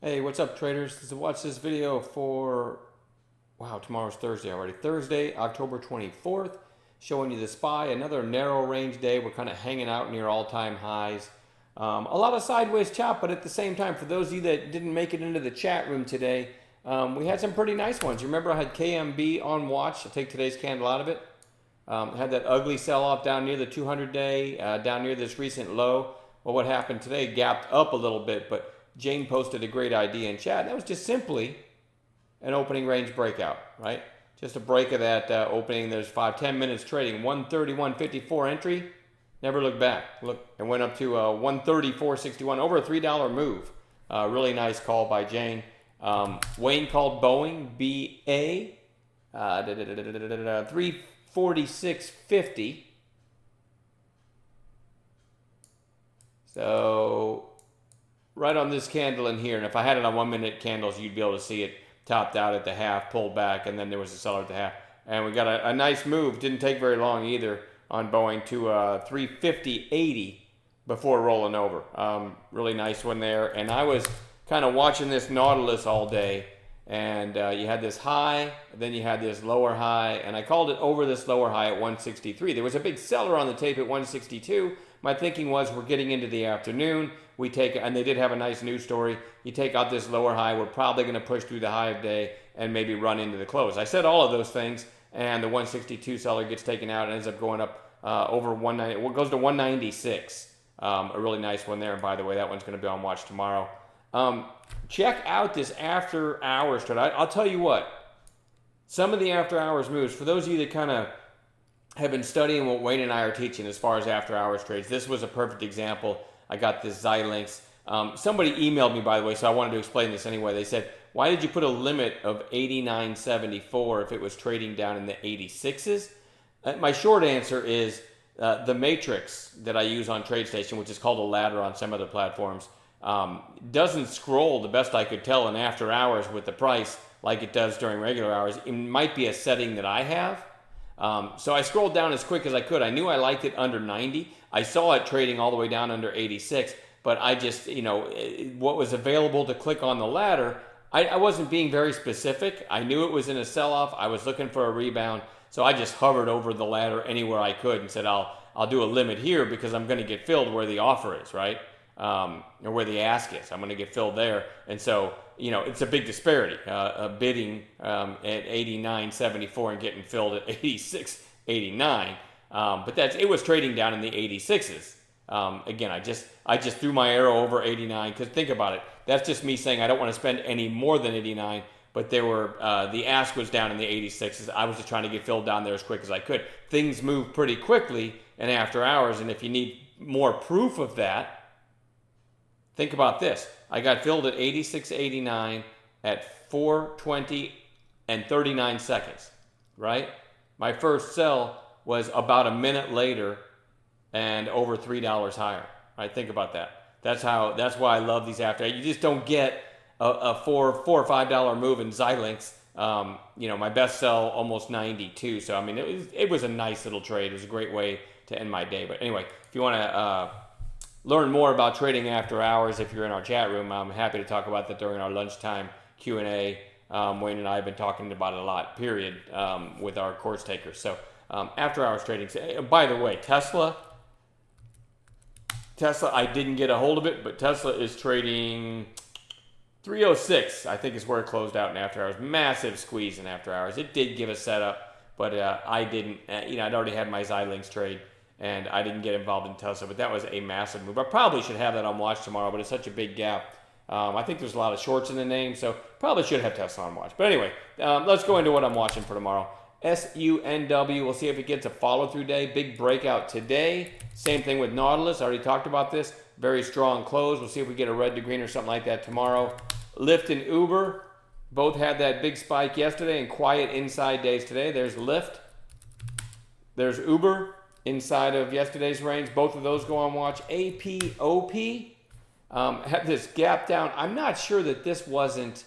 Hey, what's up, traders? This is watch this video for, wow, tomorrow's Thursday already. Thursday, October 24th, showing you the SPY, another narrow range day. We're kind of hanging out near all-time highs. A lot of sideways chop, but at the same time, for those of you that didn't make it into the chat room today, we had some pretty nice ones. You remember I had KMB on watch. I'll take today's candle out of it. Had that ugly sell-off down near the 200-day, down near this recent low. Well, what happened today? Gapped up a little bit, but Jane posted a great idea in chat. That was just simply an opening range breakout, right? Just a break of that opening. There's 5-10 minutes trading. 131.54 entry. Never look back. Look, it went up to 134.61, over a $3 move. Really nice call by Jane. Wayne called Boeing BA 346.50. So right on this candle in here, and if I had it on 1 minute candles, you'd be able to see it topped out at the half, pulled back, and then there was a seller at the half. And we got a nice move. Didn't take very long either on Boeing to 350.80 before rolling over. Really nice one there. And I was kind of watching this Nautilus all day, and you had this high, then you had this lower high, and I called it over this lower high at 163. There was a big seller on the tape at 162. My thinking was we're getting into the afternoon. We take, and they did have a nice news story. You take out this lower high, we're probably going to push through the high of day and maybe run into the close. I said all of those things, and the 162 seller gets taken out and ends up going up over 190. Well, it goes to 196. A really nice one there. And by the way, that one's going to be on watch tomorrow. Check out this after hours trade. I'll tell you what, some of the after hours moves, for those of you that kind of have been studying what Wayne and I are teaching as far as after hours trades, this was a perfect example. I got this Xilinx. Somebody emailed me, by the way, so I wanted to explain this anyway. They said, why did you put a limit of 89.74 if it was trading down in the 86s? My short answer is the matrix that I use on TradeStation, which is called a ladder on some other platforms, doesn't scroll, the best I could tell, in after hours with the price like it does during regular hours. It might be a setting that I have. So I scrolled down as quick as I could. I knew I liked it under 90. I saw it trading all the way down under 86, but I just, what was available to click on the ladder, I wasn't being very specific. I knew it was in a sell-off. I was looking for a rebound. So I just hovered over the ladder anywhere I could and said, I'll do a limit here because I'm going to get filled where the offer is, right? Or where the ask is. I'm going to get filled there. And so, it's a big disparity. Bidding at 89.74 and getting filled at 86.89. But it was trading down in the 86s. Again, I just threw my arrow over 89 because think about it. That's just me saying I don't want to spend any more than 89. But there were the ask was down in the 86s. I was just trying to get filled down there as quick as I could. Things move pretty quickly and after hours, and if you need more proof of that, think about this. I got filled at 86.89 at 4:20 and 39 seconds, right? My first sell was about a minute later and over $3 higher. Right? Think about that. That's why I love these after. You just don't get a $4 or $5 move in Xilinx. My best sell almost 92. So I mean, it was a nice little trade. It was a great way to end my day. But anyway, if you want to learn more about trading after hours, if you're in our chat room, I'm happy to talk about that during our lunchtime Q&A. Wayne and I have been talking about it a lot, period, with our course takers. So after hours trading. By the way, Tesla, I didn't get a hold of it, but Tesla is trading 306, I think is where it closed out in after hours. Massive squeeze in after hours. It did give a setup, but I didn't, I'd already had my Xilinx trade, and I didn't get involved in Tesla, but that was a massive move. I probably should have that on watch tomorrow, but it's such a big gap. I think there's a lot of shorts in the name, so probably should have Tesla on watch. But anyway, let's go into what I'm watching for tomorrow. SUNW, we'll see if it gets a follow-through day. Big breakout today. Same thing with Nautilus. I already talked about this. Very strong close. We'll see if we get a red to green or something like that tomorrow. Lyft and Uber both had that big spike yesterday and quiet inside days today. There's Lyft. There's Uber inside of yesterday's range. Both of those go on watch. APOP had this gap down. I'm not sure that this wasn't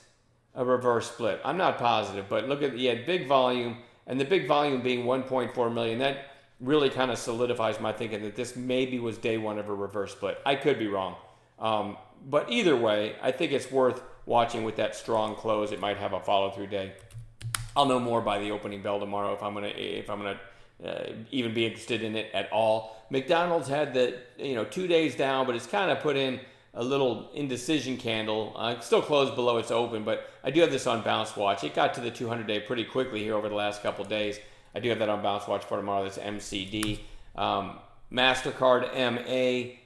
a reverse split. I'm not positive, but look at, you had big volume, and the big volume being 1.4 million. That really kind of solidifies my thinking that this maybe was day one of a reverse split. I could be wrong. But either way, I think it's worth watching with that strong close. It might have a follow-through day. I'll know more by the opening bell tomorrow if I'm gonna even be interested in it at all. McDonald's had the 2 days down, but it's kind of put in a little indecision candle. It's still closed below its open, but I do have this on Bounce Watch. It got to the 200-day pretty quickly here over the last couple days. I do have that on Bounce Watch for tomorrow. That's MCD. MasterCard MA,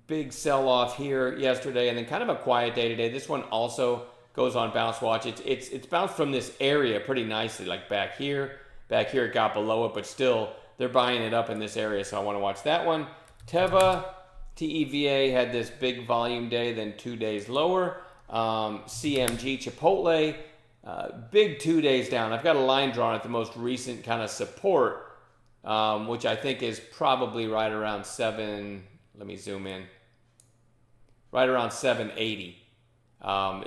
big sell-off here yesterday, and then kind of a quiet day today. This one also goes on Bounce Watch. It's bounced from this area pretty nicely, like back here. Back here it got below it, but still they're buying it up in this area, so I want to watch that one. TEVA had this big volume day, then 2 days lower. CMG, Chipotle, big 2 days down. I've got a line drawn at the most recent kind of support, which I think is probably right around 7, let me zoom in, right around 780.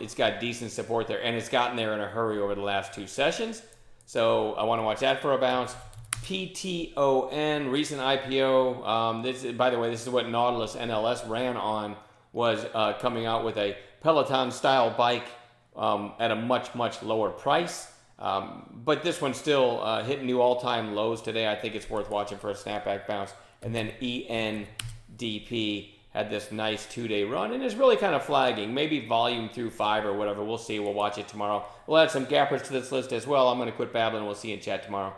It's got decent support there, and it's gotten there in a hurry over the last 2 sessions. So I want to watch that for a bounce. PTON, recent IPO. By the way, this is what Nautilus NLS ran on, was coming out with a Peloton-style bike at a much, much lower price. But this one still hitting new all-time lows today. I think it's worth watching for a snapback bounce. And then ENDP had this nice 2-day run and is really kind of flagging. Maybe volume through 5 or whatever. We'll see. We'll watch it tomorrow. We'll add some gappers to this list as well. I'm going to quit babbling. We'll see you in chat tomorrow.